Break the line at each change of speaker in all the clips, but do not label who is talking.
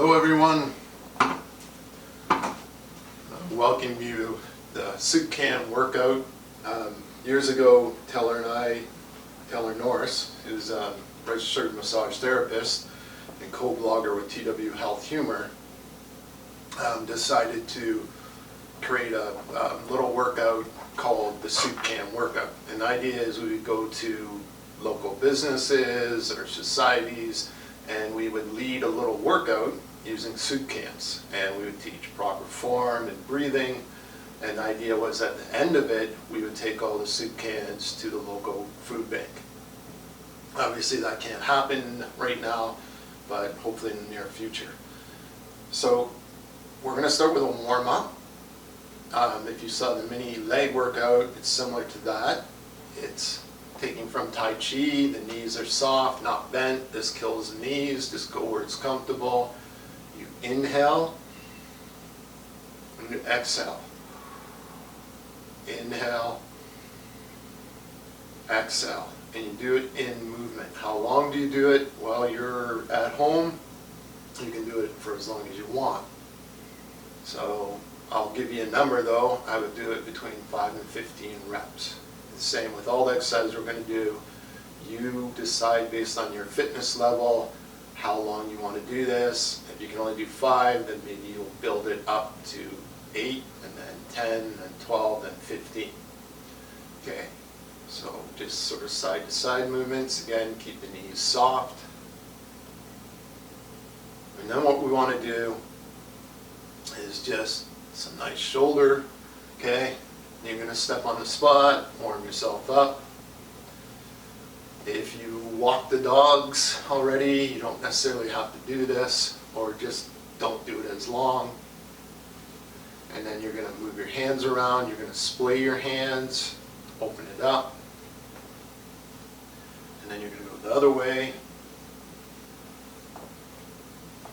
Hello everyone, welcome you to the soup can workout. Years ago, Taylor Norris, who's a registered massage therapist and co-blogger with TW Health Humor, decided to create a little workout called the soup can workout. And the idea is we would go to local businesses or societies and we would lead a little workout using soup cans, and we would teach proper form and breathing, and the idea was at the end of it we would take all the soup cans to the local food bank. Obviously that can't happen right now, but hopefully in the near future. So we're going to start with a warm-up. If you saw the mini leg workout, it's similar to that. It's taking from Tai Chi. The knees are soft, not bent. This kills the knees. Just go where it's comfortable. You inhale and you exhale. Inhale, exhale. And you do it in movement. How long do you do it? Well, you're at home. You can do it for as long as you want. So I'll give you a number though. I would do it between 5 and 15 reps. The same with all the exercises we're going to do. You decide based on your fitness level how long you want to do this. If you can only do 5, then maybe you'll build it up to 8, and then 10, and 12, and 15. Okay, so just sort of side to side movements. Again, keep the knees soft. And then what we want to do is just some nice shoulder, okay? You're going to step on the spot, warm yourself up. If you walk the dogs already, you don't necessarily have to do this, or just don't do it as long. And then you're going to move your hands around, you're going to splay your hands, open it up. And then you're going to go the other way.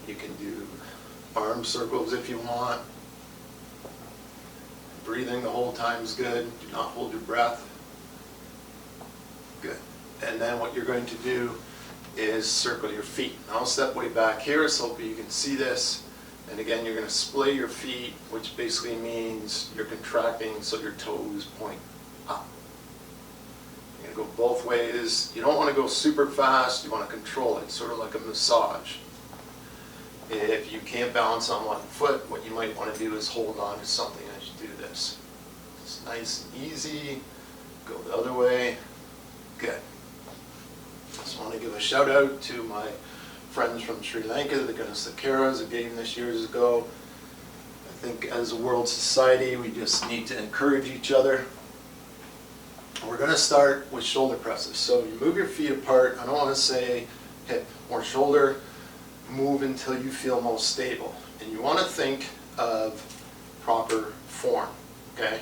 You can do arm circles if you want. Breathing the whole time is good. Do not hold your breath. Good. And then what you're going to do is circle your feet. I'll step way back here so you can see this. And again, you're going to splay your feet, which basically means you're contracting so your toes point up. You're going to go both ways. You don't want to go super fast. You want to control it, sort of like a massage. If you can't balance on one foot, what you might want to do is hold on to something as you do this. It's nice and easy. Go the other way. Good. Just want to give a shout out to my friends from Sri Lanka, the Gunnasakaras, who gave this years ago. I think as a world society, we just need to encourage each other. We're going to start with shoulder presses. So you move your feet apart. I don't want to say hip or shoulder. Move until you feel most stable. And you want to think of proper form, okay?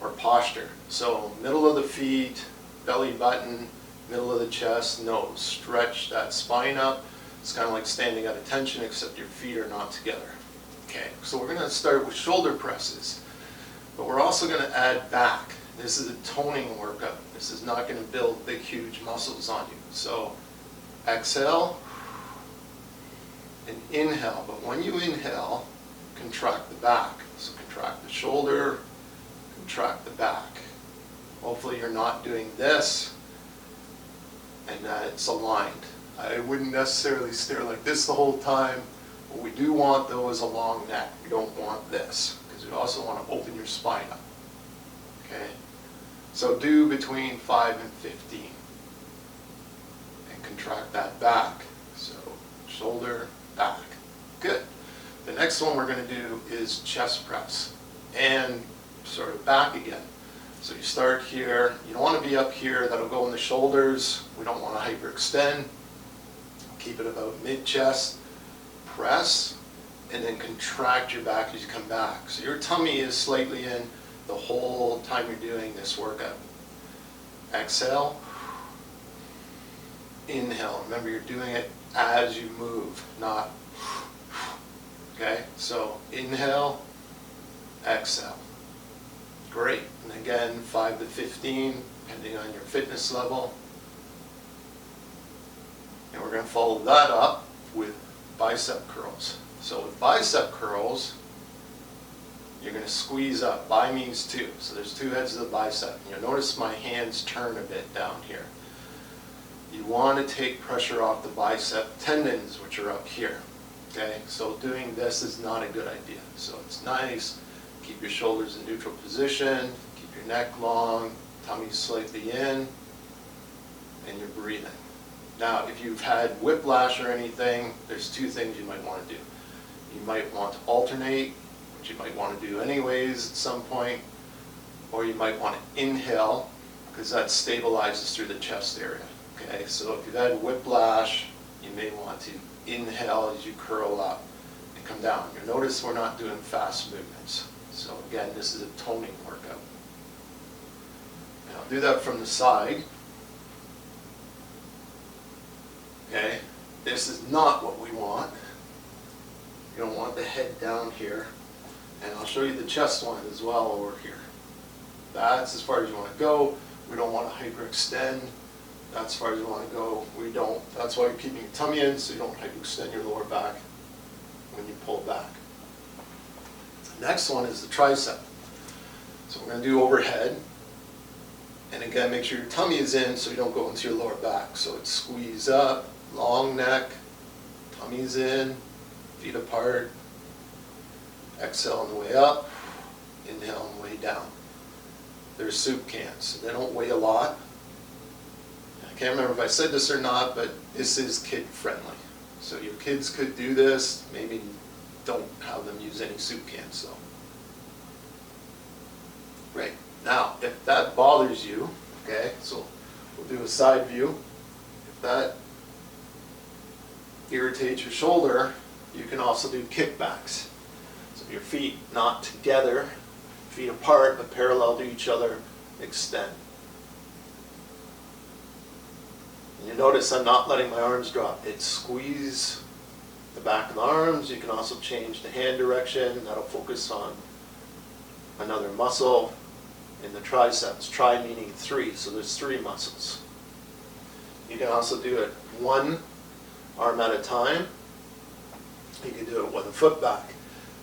Or posture. So middle of the feet, belly button, middle of the chest, nose. Stretch that spine up. It's kind of like standing at attention, except your feet are not together. Okay, so we're going to start with shoulder presses. But we're also going to add back. This is a toning workout. This is not going to build big, huge muscles on you. So exhale. And inhale, but when you inhale, contract the back. So contract the shoulder, contract the back. Hopefully you're not doing this and that it's aligned. I wouldn't necessarily stare like this the whole time. What we do want though is a long neck. We don't want this, because we also want to open your spine up. Okay? So do between 5 and 15. And contract that back. So shoulder, back. Good. The next one we're going to do is chest press and sort of back again. So you start here. You don't want to be up here. That'll go in the shoulders. We don't want to hyperextend. Keep it about mid-chest. Press and then contract your back as you come back. So your tummy is slightly in the whole time you're doing this workout. Exhale. Inhale. Remember, you're doing it as you move, not, okay? So inhale, exhale. Great. And again, 5 to 15, depending on your fitness level. And we're going to follow that up with bicep curls. So with bicep curls, you're going to squeeze up. Bi means two. So there's two heads of the bicep. And you'll notice my hands turn a bit down here. You want to take pressure off the bicep tendons, which are up here. Okay, so doing this is not a good idea. So it's nice. Keep your shoulders in neutral position. Keep your neck long. Tummy slightly in. And you're breathing. Now, if you've had whiplash or anything, there's two things you might want to do. You might want to alternate, which you might want to do anyways at some point, or you might want to inhale, because that stabilizes through the chest area. Okay, so if you've had whiplash, you may want to inhale as you curl up and come down. You'll notice we're not doing fast movements. So again, this is a toning workout. And I'll do that from the side. Okay, this is not what we want. You don't want the head down here. And I'll show you the chest one as well over here. That's as far as you want to go. We don't want to hyperextend. That's as far as you want to go. We don't. That's why you're keeping your tummy in, so you don't hyperextend your lower back when you pull back. The next one is the tricep. So we're going to do overhead. And again, make sure your tummy is in so you don't go into your lower back. So it's squeeze up, long neck, tummy's in, feet apart. Exhale on the way up, inhale on the way down. They're soup cans. They don't weigh a lot. I can't remember if I said this or not, but this is kid friendly. So your kids could do this. Maybe don't have them use any soup cans though. Right. Now, if that bothers you, okay, so we'll do a side view. If that irritates your shoulder, you can also do kickbacks. So your feet not together, feet apart but parallel to each other, extend. And you notice I'm not letting my arms drop. It's squeeze the back of the arms. You can also change the hand direction. That'll focus on another muscle in the triceps. Tri meaning three, so there's three muscles. You can also do it one arm at a time. You can do it with a foot back.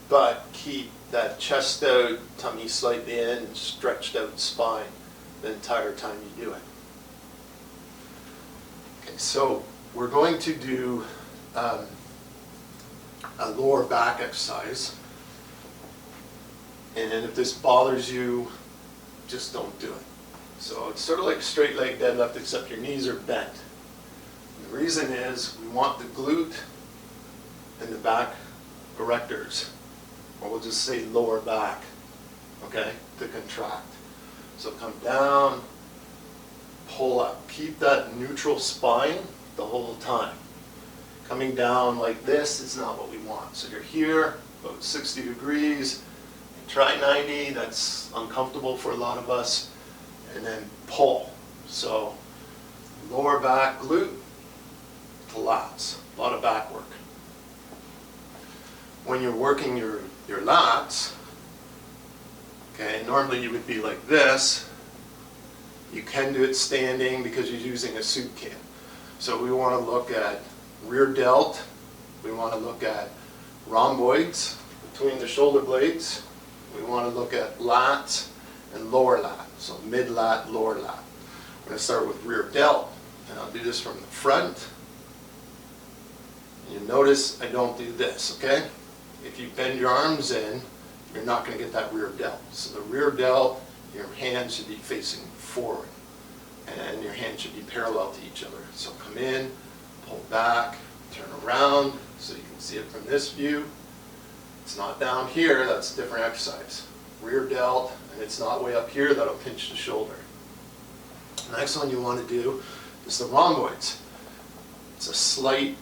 But keep that chest out, tummy slightly in, stretched out spine the entire time you do it. Okay, so we're going to do a lower back exercise. And if this bothers you, just don't do it. So it's sort of like straight leg deadlift, except your knees are bent. And the reason is we want the glute and the back erectors, or we'll just say lower back, okay, to contract. So come down, pull up. Keep that neutral spine the whole time. Coming down like this is not what we want. So you're here, about 60 degrees. Try 90, that's uncomfortable for a lot of us. And then pull. So lower back glute to lats. A lot of back work. When you're working your lats, okay, normally you would be like this. You can do it standing because you're using a soup can. So we want to look at rear delt. We want to look at rhomboids between the shoulder blades. We want to look at lats and lower lat. So mid lat, lower lat. I'm going to start with rear delt. And I'll do this from the front. You notice I don't do this, okay? If you bend your arms in, you're not going to get that rear delt. So the rear delt, your hands should be facing forward. And your hands should be parallel to each other. So come in, pull back, turn around so you can see it from this view. It's not down here, that's a different exercise. Rear delt, and it's not way up here, that'll pinch the shoulder. The next one you want to do is the rhomboids. It's a slight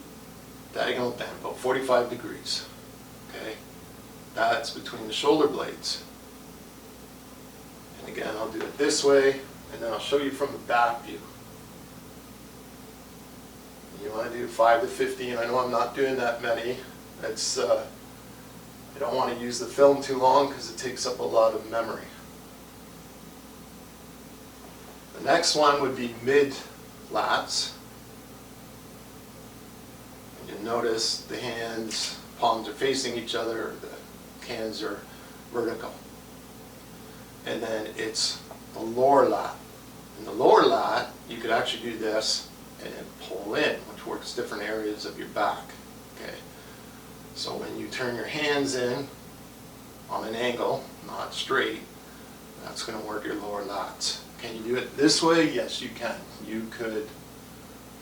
diagonal bend, about 45 degrees. Okay, that's between the shoulder blades. And again, I'll do it this way, and then I'll show you from the back view. You want to do 5 to 15. I know I'm not doing that many. It's I don't want to use the film too long because it takes up a lot of memory. The next one would be mid lats. And And notice the hands, palms are facing each other, the hands are vertical. And then it's the lower lat. In the lower lat, you could actually do this and then pull in, which works different areas of your back. Okay. So when you turn your hands in on an angle, not straight, that's going to work your lower lats. Can you do it this way? Yes, you can. You could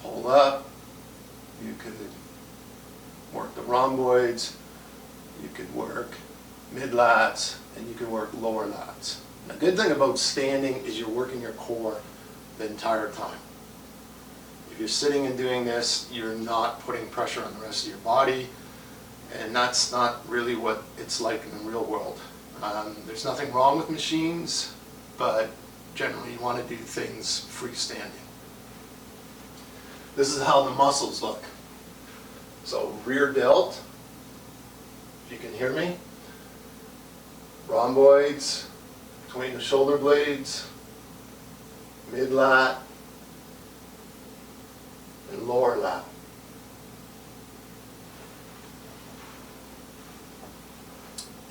pull up, you could work the rhomboids, you could work mid lats, and you can work lower lats. The good thing about standing is you're working your core the entire time. If you're sitting and doing this, you're not putting pressure on the rest of your body, and that's not really what it's like in the real world. There's nothing wrong with machines, but generally you want to do things freestanding. This is how the muscles look. So rear delt, if you can hear me, rhomboids between the shoulder blades, mid lat, and lower lat.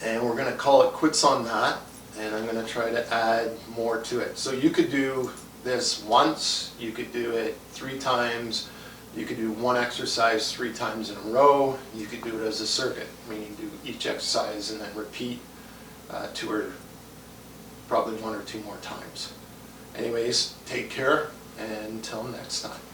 And we're going to call it quits on that, and I'm going to try to add more to it. So you could do this once, you could do it 3 times, you could do one exercise 3 times in a row, you could do it as a circuit, meaning do each exercise and then repeat 2 or probably 1 or 2 more times. Anyways, take care, and until next time.